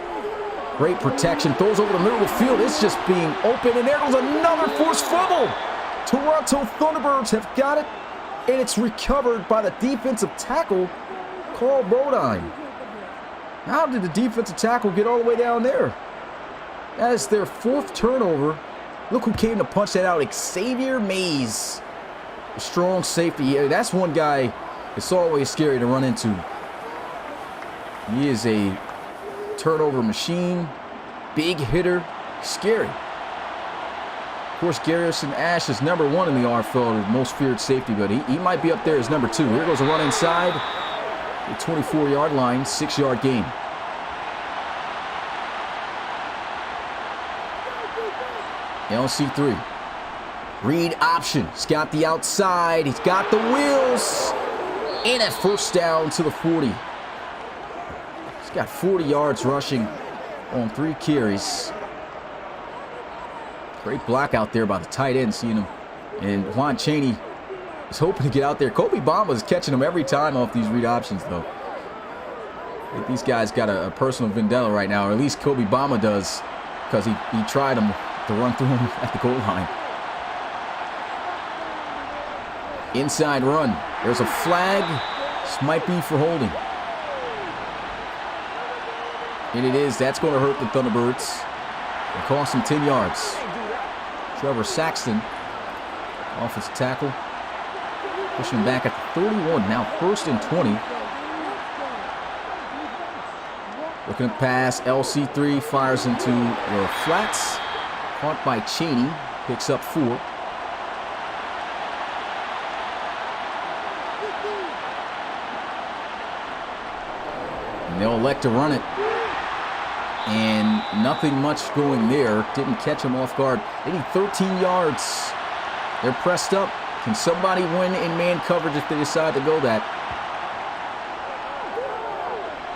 Great protection, throws over the middle of the field. It's just being open, and there goes another forced fumble. Toronto Thunderbirds have got it, and it's recovered by the defensive tackle, Carl Bodine. How did the defensive tackle get all the way down there? That is their 4th turnover. Look who came to punch that out, Xavier Mays. A strong safety. Yeah, that's one guy it's always scary to run into. He is a turnover machine, big hitter, scary. Of course, Garrison Ash is number 1 in the RFL, the most feared safety, but he might be up there as number 2. Here goes a run inside, the 24-yard line, 6-yard gain. LC3. Read option. He's got the outside. He's got the wheels. And a first down to the 40. He's got 40 yards rushing on 3 carries. Great block out there by the tight end, seeing him. And Juan Chaney is hoping to get out there. Kobe Bamba is catching him every time off these read options, though. I think these guys got a personal vendetta right now, or at least Kobe Bamba does, because he tried him to run through him at the goal line. Inside run. There's a flag. This might be for holding. And it is. That's going to hurt the Thunderbirds. It'll cost them 10 yards. Trevor Saxton off his tackle. Pushing him back at the 31. Now 1st and 20. Looking to pass. LC3 fires into the flats. Caught by Chaney. Picks up 4. And they'll elect to run it. And nothing much going there. Didn't catch him off guard. They need 13 yards. They're pressed up. Can somebody win in man coverage if they decide to go that?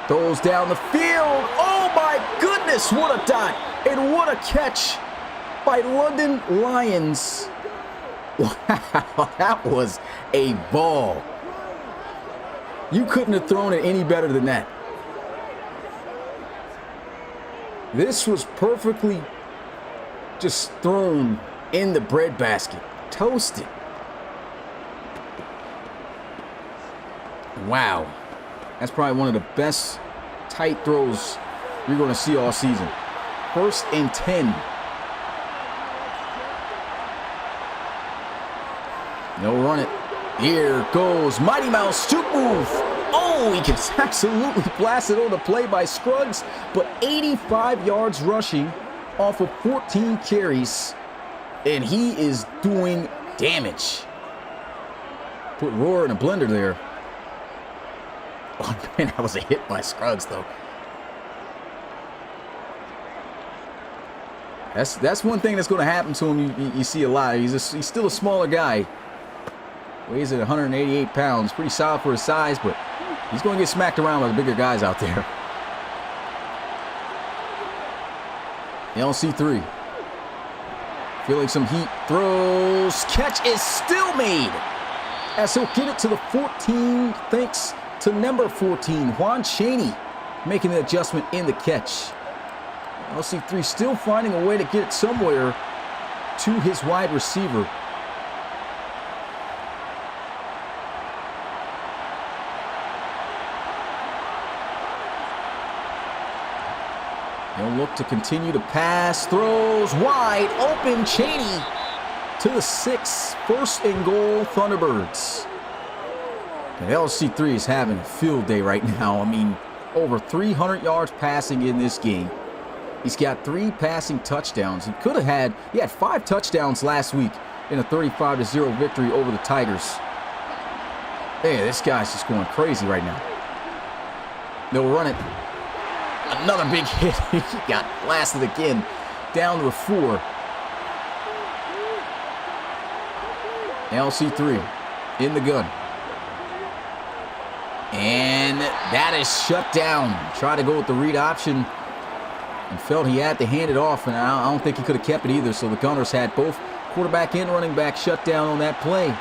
Throws down the field. Oh my goodness, what a dot. And what a catch by London Lions. Wow, that was a ball. You couldn't have thrown it any better than that. This was perfectly just thrown in the breadbasket. Toasted. Wow. That's probably one of the best tight throws you're going to see all season. 1st and 10. They'll run it. Here goes Mighty Mouse. Juke move. Oh, he gets absolutely blasted on the play by Scruggs, but 85 yards rushing off of 14 carries, and he is doing damage. Put Roar in a blender there. Oh, man, that was a hit by Scruggs, though. That's one thing that's going to happen to him. You see a lot. He's still a smaller guy. Weighs at 188 pounds. Pretty solid for his size, but he's going to get smacked around by the bigger guys out there. LC3. Feeling some heat. Throws. Catch is still made. As he'll get it to the 14. Thanks to number 14, Juan Chaney, making the adjustment in the catch. LC3 still finding a way to get it somewhere to his wide receiver. He'll look to continue to pass. Throws wide open. Chaney to the 6. 1st and goal, Thunderbirds. And LC3 is having a field day right now. I mean, over 300 yards passing in this game. He's got 3 passing touchdowns. He had 5 touchdowns last week in a 35-0 victory over the Tigers. Hey, this guy's just going crazy right now. They'll run it. Another big hit. He got blasted again. Down to the 4. LC3 in the gun. And that is shut down. Tried to go with the read option and felt he had to hand it off, and I don't think he could have kept it either, so the Gunners had both quarterback and running back shut down on that play.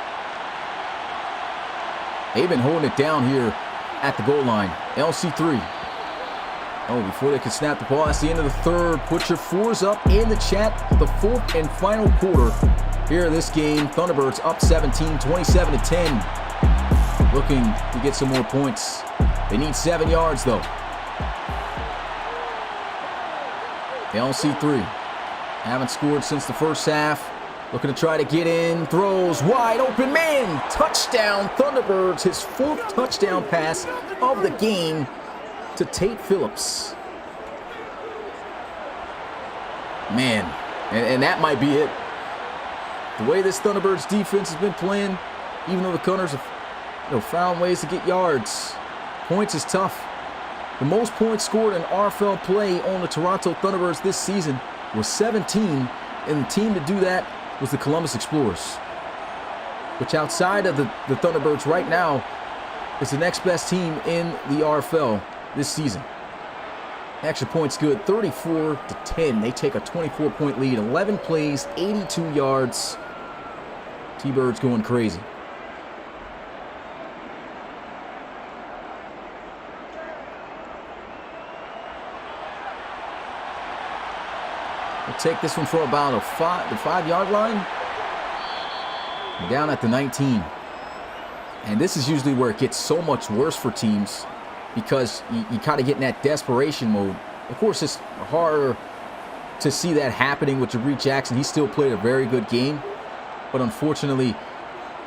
They've been holding it down here at the goal line. LC3 Oh, before they can snap the ball, that's the end of the third. Put your fours up in the chat. The fourth and final quarter here in this game. Thunderbirds up 17, 27-10. Looking to get some more points. They need 7 yards, though. LC3. Haven't scored since the first half. Looking to try to get in. Throws wide open. Man, touchdown Thunderbirds. His 4th touchdown pass of the game to Tate Phillips. Man, and that might be it. The way this Thunderbirds defense has been playing, even though the Gunners have found ways to get yards, points is tough. The most points scored in RFL play on the Toronto Thunderbirds this season was 17, and the team to do that was the Columbus Explorers, which outside of the Thunderbirds right now is the next best team in the RFL this season. Extra points good, 34-10. They take a 24-point lead, 11 plays, 82 yards. T-Birds going crazy. We'll take this one for about the 5-yard line. Down at the 19. And this is usually where it gets so much worse for teams, because you kind of get in that desperation mode. Of course, it's harder to see that happening with Jabree Jackson. He still played a very good game. But unfortunately,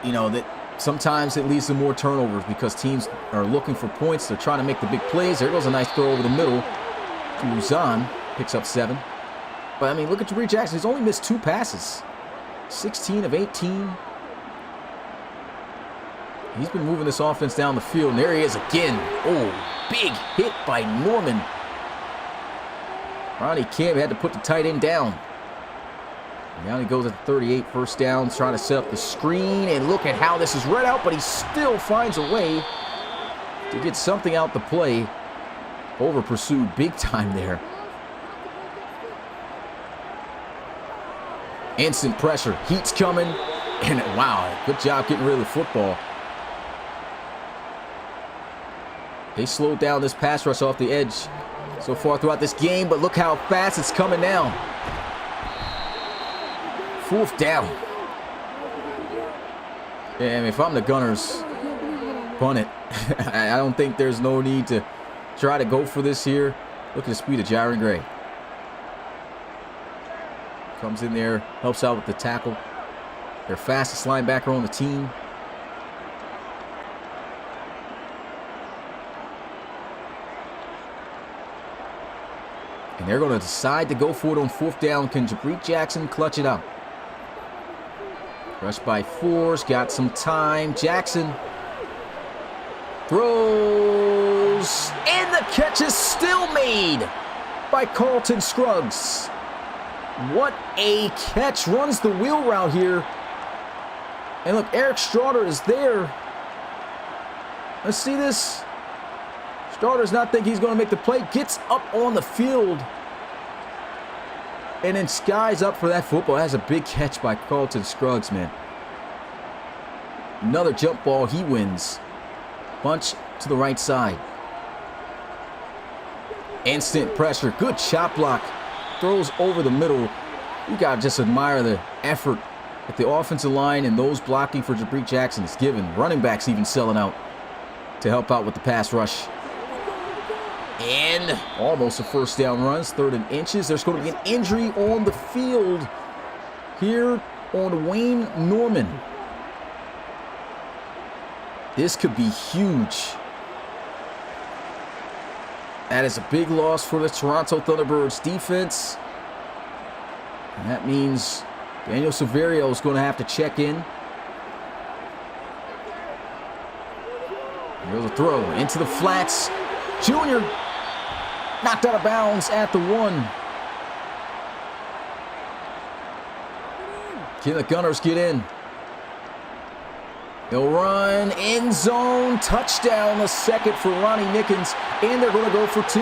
that sometimes it leads to more turnovers because teams are looking for points. They're trying to make the big plays. There goes a nice throw over the middle to Uzan. Picks up 7. But, I mean, look at Jabree Jackson. He's only missed 2 passes. 16 of 18. He's been moving this offense down the field, and there he is again. Oh, big hit by Norman. Ronnie Kim had to put the tight end down. And now he goes at the 38, first down, trying to set up the screen, and look at how this is read out, but he still finds a way to get something out the play. Over pursued big time there. Instant pressure. Heat's coming, and wow, good job getting rid of the football. They slowed down this pass rush off the edge so far throughout this game, but look how fast it's coming now. 4th down. And if I'm the Gunners, punt it. I don't think there's no need to try to go for this here. Look at the speed of Jaron Gray. Comes in there, helps out with the tackle. Their fastest linebacker on the team. And they're going to decide to go for it on 4th down. Can Jabree Jackson clutch it out? Rush by Force, got some time. Jackson throws, and the catch is still made by Carlton Scruggs. What a catch. Runs the wheel route here. And look, Eric Straughter is there. Let's see this. Straughter's not thinking he's going to make the play. Gets up on the field. And then skies up for that football. That's a big catch by Carlton Scruggs, man. Another jump ball. He wins. Bunch to the right side. Instant pressure. Good chop block. Throws over the middle. You got to just admire the effort that the offensive line and those blocking for Jabree Jackson is given. Running backs even selling out to help out with the pass rush. And almost a first down runs, 3rd and inches. There's going to be an injury on the field here on Wayne Norman. This could be huge. That is a big loss for the Toronto Thunderbirds defense. And that means Daniel Severio is going to have to check in. Here's a throw into the flats. Junior knocked out of bounds at the 1. Can the Gunners get in? They'll run, end zone, touchdown, the 2nd for Ronnie Nickens, and they're going to go for 2.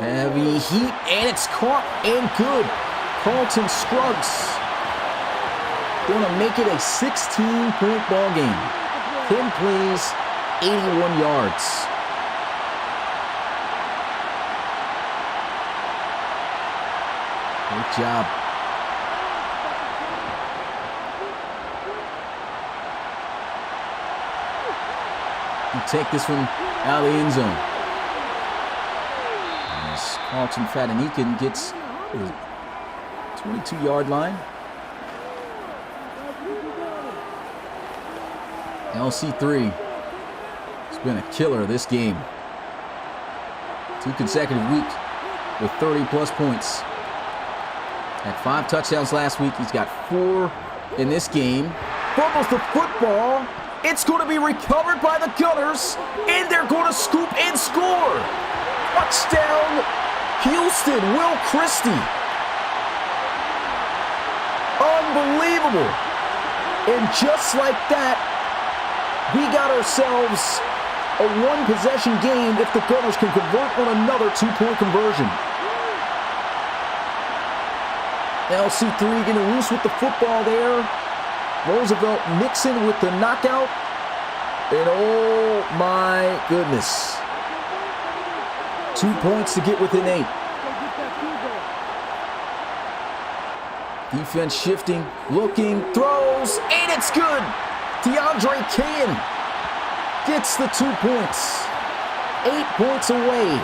Heavy heat, and it's caught and good. Carlton Scruggs going to make it a 16-point ball game. 10 plays, 81 yards. Great job. You take this one out of the end zone. As Carlton Fatanikan gets to the 22-yard line. LC3 has been a killer this game. 2 consecutive weeks with 30-plus points. Had 5 touchdowns last week. He's got 4 in this game. Fumbles the football. It's going to be recovered by the Gunners, and they're going to scoop and score. Touchdown, Houston. Will Christie. Unbelievable. And just like that, we got ourselves a 1-possession game if the Gunners can convert on another 2-point conversion. LC3 getting loose with the football there. Roosevelt Nixon with the knockout. And oh my goodness. 2 points to get within 8. Defense shifting, looking, throws, and it's good. DeAndre Cain gets the 2 points. 8 points away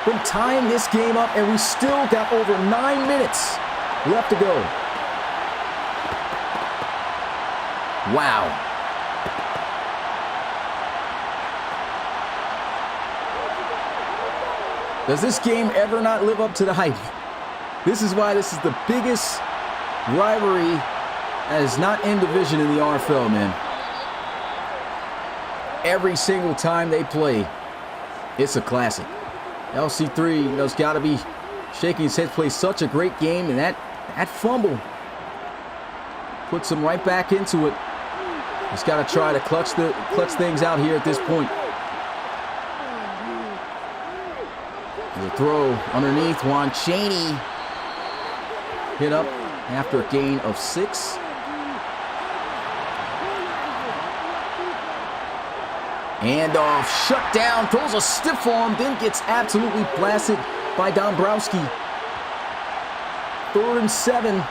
from tying this game up, and we still got over 9 minutes left to go. Wow. Does this game ever not live up to the hype? This is why this is the biggest rivalry as not in division in the RFL, man. Every single time they play, it's a classic. LC3, has got to be shaking his head, plays such a great game, and that fumble puts him right back into it. He's got to try to clutch things out here at this point. The throw underneath. Juan Chaney hit up after a gain of 6. Handoff, shut down, throws a stiff arm, then gets absolutely blasted by Dombrowski. 3rd and 7.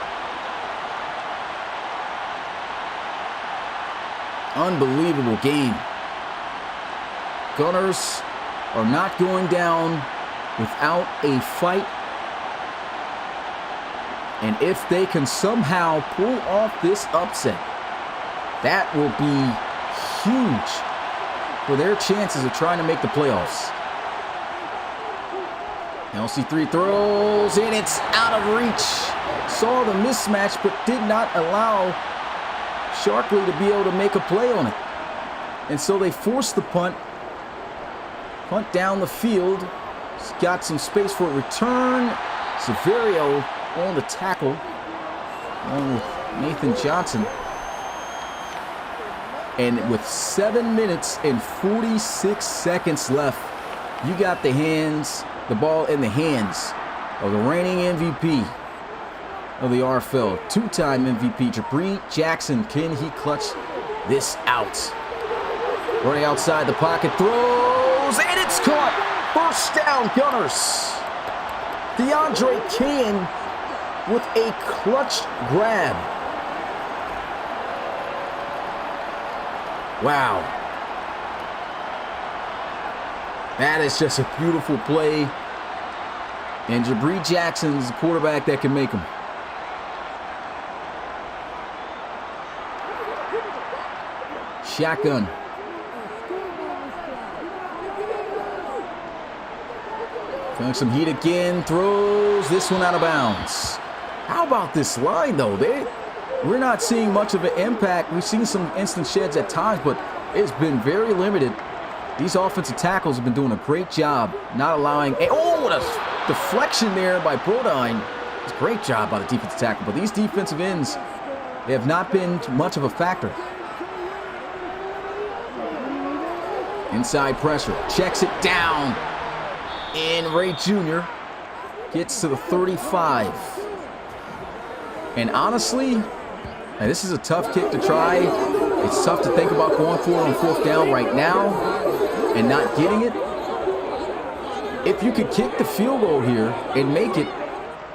Unbelievable game. Gunners are not going down without a fight. And if they can somehow pull off this upset, that will be huge for their chances of trying to make the playoffs. LC3 throws, and it's out of reach. Saw the mismatch, but did not allow Sharkley to be able to make a play on it. And so they forced the punt. Punt down the field. He's got some space for a return. Severio on the tackle, along with Nathan Johnson. And with 7 minutes and 46 seconds left, you got the ball in the hands of the reigning MVP of the RFL, 2-time MVP, Jabri Jackson. Can he clutch this out? Running outside the pocket, throws, and it's caught. First down, Gunners. DeAndre Cain with a clutch grab. Wow. That is just a beautiful play. And Jabri Jackson's the quarterback that can make them. Shotgun. Feeling some heat again. Throws this one out of bounds. How about this line, though? We're not seeing much of an impact. We've seen some instant sheds at times, but it's been very limited. These offensive tackles have been doing a great job not allowing what a deflection there by Brodine. It's a great job by the defensive tackle, but these defensive ends, they have not been much of a factor. Inside pressure, checks it down, and Ray Jr. gets to the 35. And honestly, this is a tough kick to try It's tough to think about going for it on 4th down right now and not getting it. If you could kick the field goal here and make it,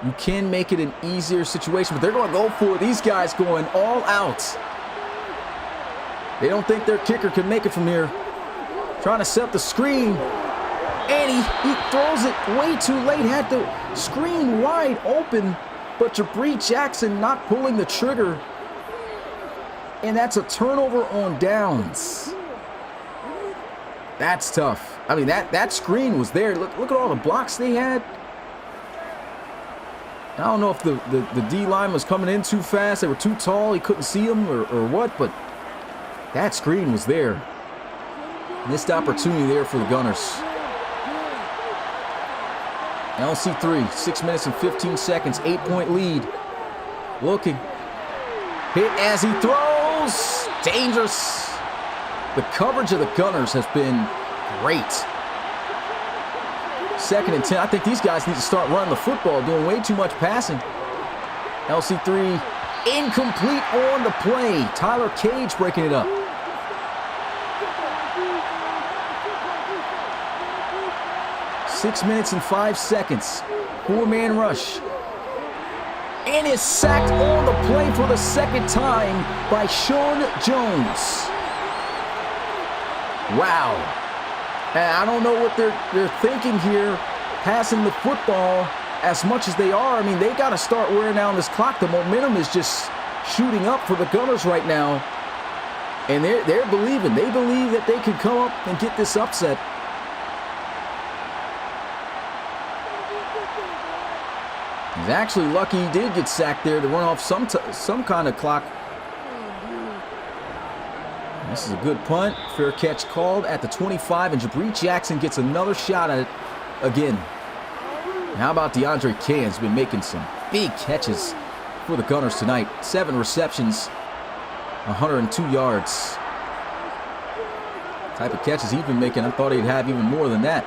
you can make it an easier situation. But they're going to go for it. These guys going all out. They don't think their kicker can make it from here. Trying to set up the screen. And he throws it way too late. Had the screen wide open. But Jabri Jackson not pulling the trigger. And that's a turnover on downs. That's tough. I mean, that screen was there. Look at all the blocks they had. I don't know if the D-line was coming in too fast. They were too tall. He couldn't see them or what. But that screen was there. Missed opportunity there for the Gunners. LC3, 6 minutes and 15 seconds, 8-point lead. Looking. Hit as he throws. Dangerous. The coverage of the Gunners has been great. 2nd and 10. I think these guys need to start running the football, doing way too much passing. LC3 incomplete on the play. Tyler Cage breaking it up. Six minutes and 5 seconds. 4-man rush. And is sacked on the play for the 2nd time by Sean Jones. Wow. And I don't know what they're thinking here, passing the football as much as they are. I mean, they got to start wearing down this clock. The momentum is just shooting up for the Gunners right now. And they're believing. They believe that they can come up and get this upset. He's actually lucky he did get sacked there to run off some kind of clock. This is a good punt. Fair catch called at the 25, and Jabri Jackson gets another shot at it again. And how about DeAndre Cahan's been making some big catches for the Gunners tonight. 7 receptions, 102 yards. Type of catches he's been making, I thought he'd have even more than that.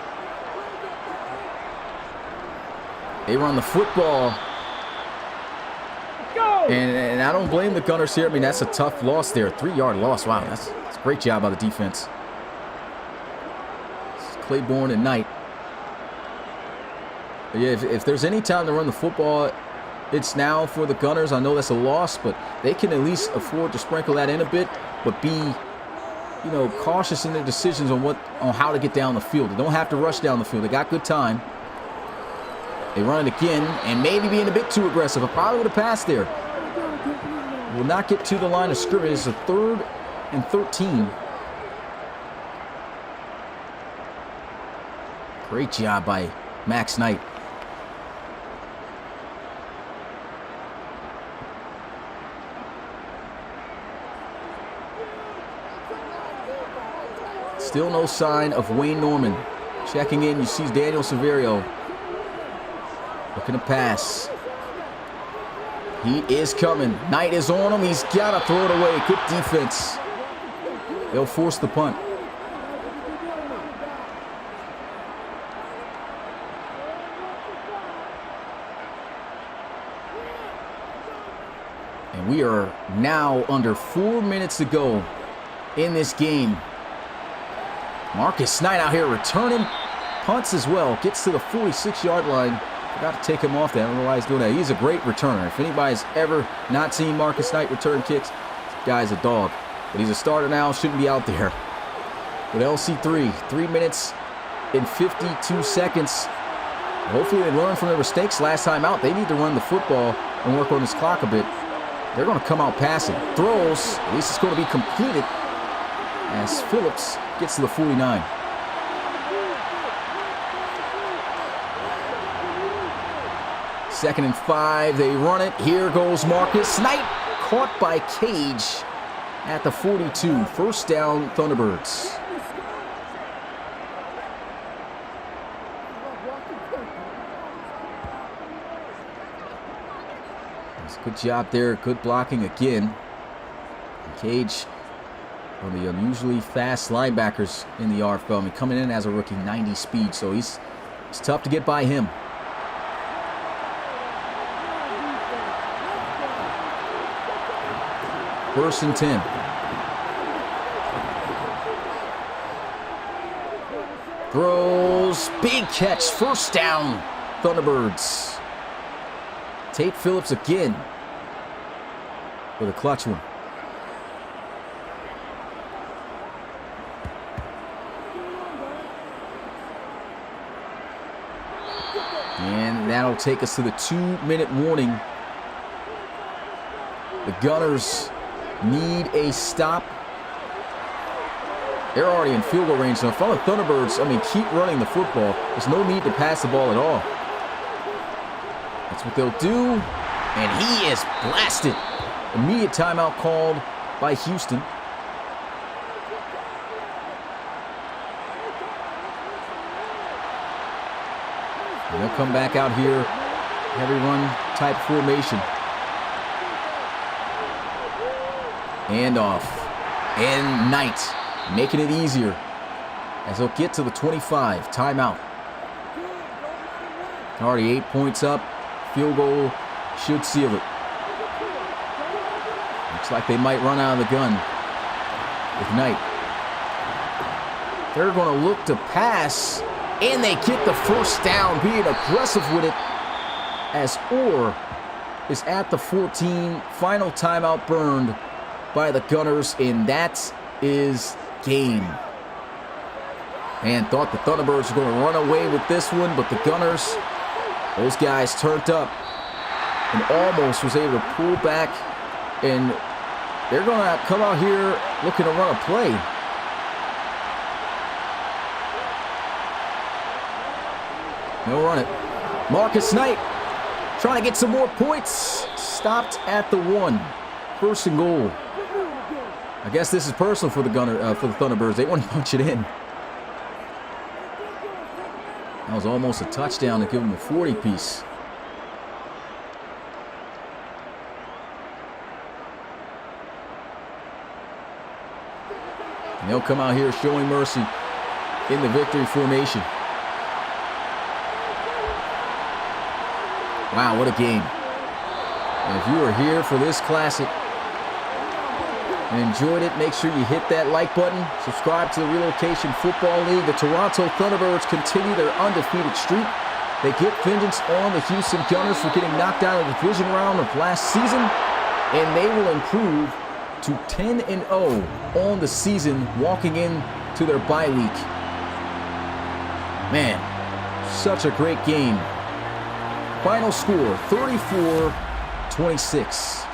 They run the football. And I don't blame the Gunners here. I mean, that's a tough loss there. 3-yard loss. Wow, that's a great job by the defense. It's Claiborne and Knight. But yeah, if there's any time to run the football, it's now for the Gunners. I know that's a loss, but they can at least afford to sprinkle that in a bit, but be, you know, cautious in their decisions on how to get down the field. They don't have to rush down the field. They got good time. They run it again, and maybe being a bit too aggressive. I probably would have passed there. Will not get to the line of scrimmage. It's a 3rd and 13. Great job by Max Knight. Still no sign of Wayne Norman. Checking in, you see Daniel Severio. Looking to pass. He is coming. Knight is on him. He's got to throw it away. Good defense. They'll force the punt. And we are now under 4 minutes to go in this game. Marcus Knight out here returning punts as well. Gets to the 46-yard line. Forgot to take him off that. I don't know why he's doing that. He's a great returner. If anybody's ever not seen Marcus Knight return kicks, this guy's a dog. But he's a starter now. Shouldn't be out there. With LC3, 3 minutes and 52 seconds. Hopefully they learned from their mistakes last time out. They need to run the football and work on this clock a bit. They're going to come out passing. Throws. At least it's going to be completed as Phillips gets to the 49. Second and 5, they run it. Here goes Marcus Knight, caught by Cage at the 42. 1st down, Thunderbirds. Good job there, good blocking again. Cage, one of the unusually fast linebackers in the RFL. I mean, coming in as a rookie, 90 speed, so it's tough to get by him. First and 10. Throws. Big catch. First down. Thunderbirds. Tate Phillips again with a clutch one. And that'll take us to the 2-minute warning. The Gunners need a stop. They're already in field goal range. So if I'm the Thunderbirds, keep running the football. There's no need to pass the ball at all. That's what they'll do. And he is blasted. Immediate timeout called by Houston. And they'll come back out here. Heavy run type formation. And off. And Knight making it easier as they'll get to the 25. Timeout. Already 8 points up. Field goal should seal it. Looks like they might run out of the gun with Knight. They're going to look to pass, and they get the first down, being aggressive with it as Orr is at the 14. Final timeout burned by the Gunners, and that is game. Man, thought the Thunderbirds were going to run away with this one, but the Gunners, those guys turned up and almost was able to pull back, and they're going to come out here looking to run a play. They'll run it. Marcus Knight trying to get some more points. Stopped at the 1. First and goal. I guess this is personal for the Thunderbirds. They want to punch it in. That was almost a touchdown to give them a 40-piece. And they'll come out here showing mercy in the victory formation. Wow, what a game. And if you are here for this classic and enjoyed it, make sure you hit that like button. Subscribe to the Relocation Football League. The Toronto Thunderbirds continue their undefeated streak. They get vengeance on the Houston Gunners for getting knocked out of the division round of last season, and they will improve to 10-0 on the season, walking into their bye week. Man, such a great game. Final score, 34-26.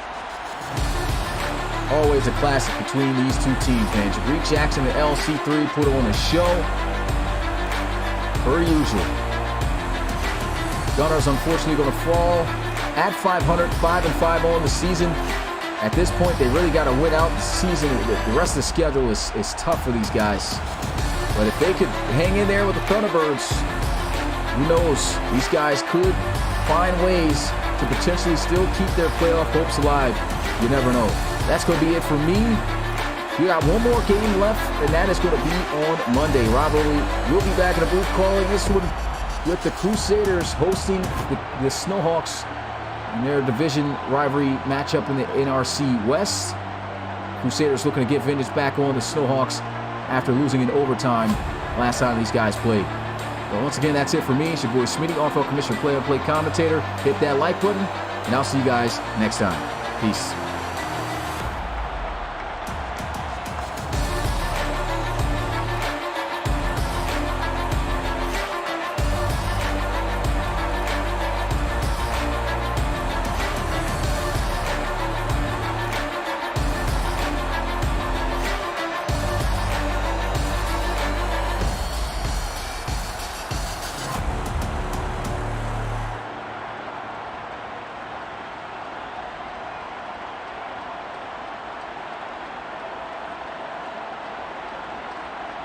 Always a classic between these two teams, man. Jabari Jackson and LC3 put on a show, per usual. Gunners unfortunately going to fall at 500, 5-5 on the season. At this point, they really got to win out the season. The rest of the schedule is tough for these guys. But if they could hang in there with the Thunderbirds, who knows? These guys could find ways to potentially still keep their playoff hopes alive. You never know. That's going to be it for me. We got one more game left, and that is going to be on Monday. Rivalry will be back in the booth calling this one with the Crusaders hosting the Snowhawks in their division rivalry matchup in the NRC West. Crusaders looking to get vengeance back on the Snowhawks after losing in overtime last time these guys played. Well, once again, that's it for me. It's your boy Smitty, RFL Commissioner, play-by-play commentator. Hit that like button, and I'll see you guys next time. Peace.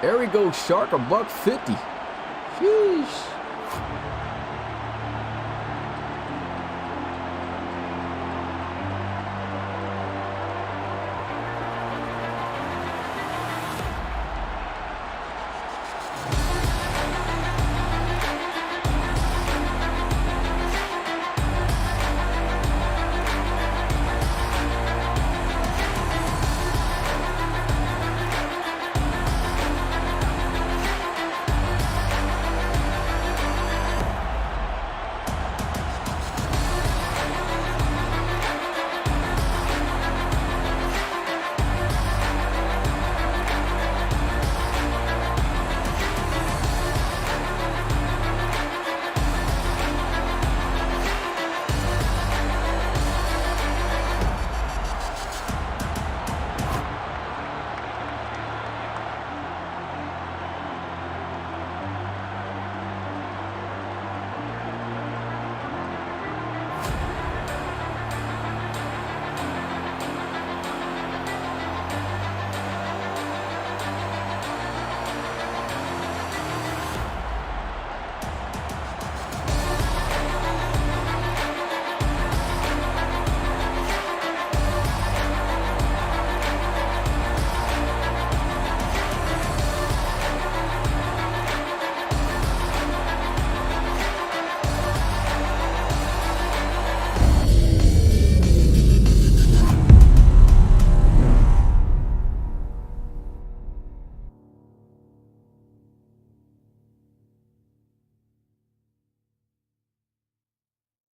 There we go, Shark, $150. Sheesh.